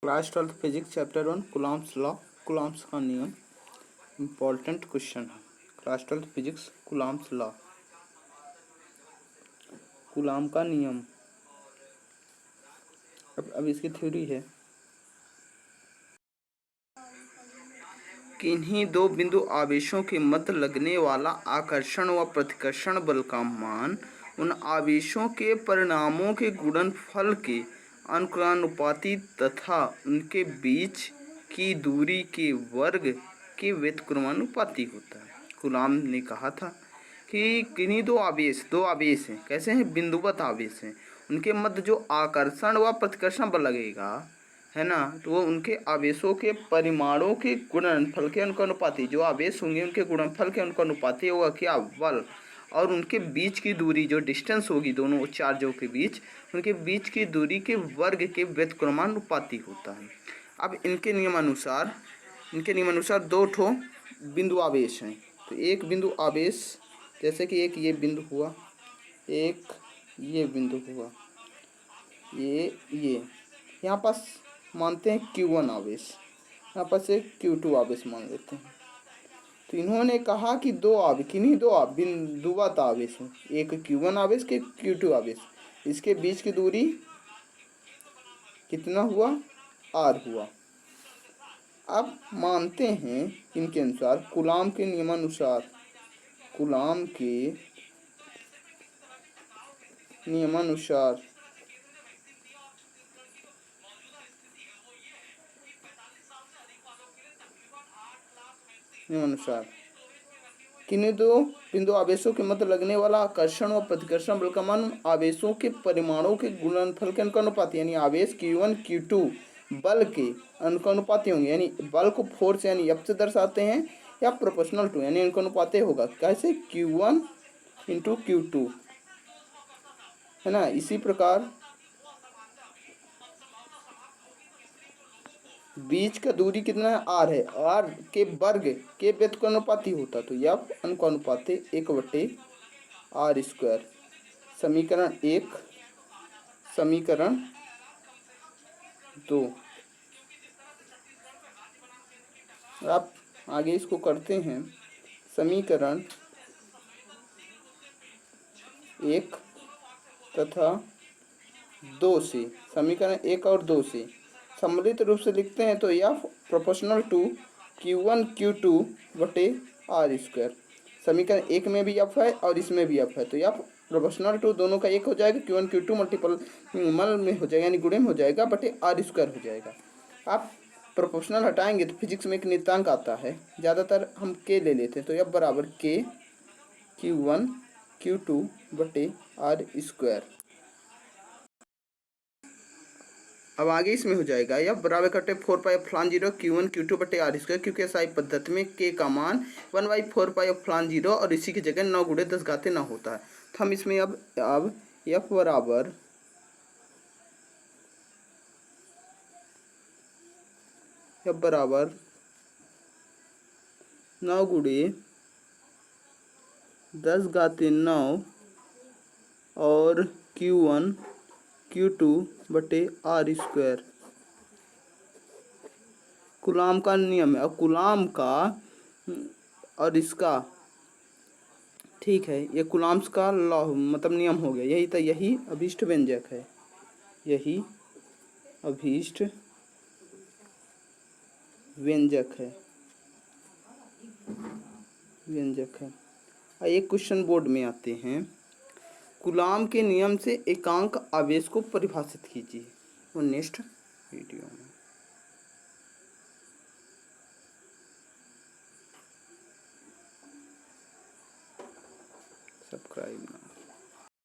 Class 12 physics chapter 1 Coulomb's law, Coulomb's का नियम। Important question है। Class 12 physics Coulomb's law, Coulomb का नियम। अब इसकी थ्योरी है। किन्हीं दो बिंदु आवेशों के मध्य लगने वाला आकर्षण व प्रतिकर्षण बल का मान उन आवेशों के परिणामों के गुणनफल के अनुक्रमानुपाती तथा उनके बीच की दूरी के वर्ग के व्युत्क्रमानुपाती होता है। कूलॉम ने कहा था कि किन्हीं दो आवेश हैं, कैसे हैं, बिंदुवत आवेश हैं, उनके मध्य जो आकर्षण व प्रतिकर्षण बल लगेगा है ना, तो वो उनके आवेशों के परिमाणों के गुणनफल के अनुपाती, जो आवेश होंगे उनके गुणनफल के अनुपाती होगा क्या, बल, और उनके बीच की दूरी जो डिस्टेंस होगी दोनों चार्जों के बीच, उनके बीच की दूरी के वर्ग के व्युत्क्रमानुपाती होता है। अब इनके नियमानुसार दो ठो बिंदु आवेश हैं। तो एक बिंदु आवेश, जैसे कि एक ये बिंदु हुआ, एक ये बिंदु हुआ, ये यहाँ पास मानते हैं Q1 आवेश, यहाँ पास एक Q2 आवेश मान लेते हैं। तो इन्होंने कहा कि किन्हीं दो बिंदुवत आवेश हैं, एक Q1 आवेश के Q2 आवेश, इसके बीच की दूरी कितना हुआ, R हुआ। अब मानते हैं इनके अनुसार, कूलॉम के नियमानुसार किन्हीं दो बिंदु आवेशों के मध्य लगने वाला आकर्षण और प्रतिकर्षण बल का मान आवेशों के परिमाणों के गुणनफल के अनुपाती, यानी आवेश Q1 Q2 बल के अनुपाती होंगे, यानी बल को फोर्स यानी F से दर्शाते हैं या प्रोपोर्शनल टू यानी अनुपाती होगा, कैसे, Q1 इंटू Q2 है ना। इसी प्रकार बीच का दूरी कितना है, R है, R के वर्ग के व्युत्क्रमानुपाती होता, तो F अनुपाती 1/r²। समीकरण 1, समीकरण 2। आप आगे इसको करते हैं। समीकरण 1 तथा 2 से, समीकरण 1 और 2 से सम्मिलित रूप से लिखते हैं तो F proportional to Q1 Q2/r²। समीकरण 1 में भी F है और इसमें भी F है, तो F प्रोपोर्शनल टू दोनों का 1 हो जाएगा, Q1 Q2 मल्टीपल मल में हो जाएगा, यानी गुणे में हो जाएगा, r² हो जाएगा। आप प्रोपोर्शनल हटाएंगे तो फिजिक्स में एक नियतांक आता है, ज़्यादातर हम K ले लेते हैं, तो F बराबर K Q1 Q2/r²। अब आगे इसमें हो जाएगा F बराबर कटे 4πε0 Q1 Q2/r², क्योंकि एसआई पद्धति में K का मान 1/4πε0 और इसी की जगह 9 × 10⁻9 होता है। तो हम इसमें अब F बराबर 9 × 10⁻9 और Q1 Q2/r²। कूलॉम का नियम है, और कूलॉम का और इसका, ठीक है, ये कूलॉम्स का लॉ मतलब नियम हो गया, यही अभीष्ट व्यंजक है, यही अभीष्ट व्यंजक है। एक क्वेश्चन बोर्ड में आते हैं, कूलॉम के नियम से एकांक आवेश को परिभाषित कीजिए। वो नेक्स्ट वीडियो में। सब्सक्राइब ना।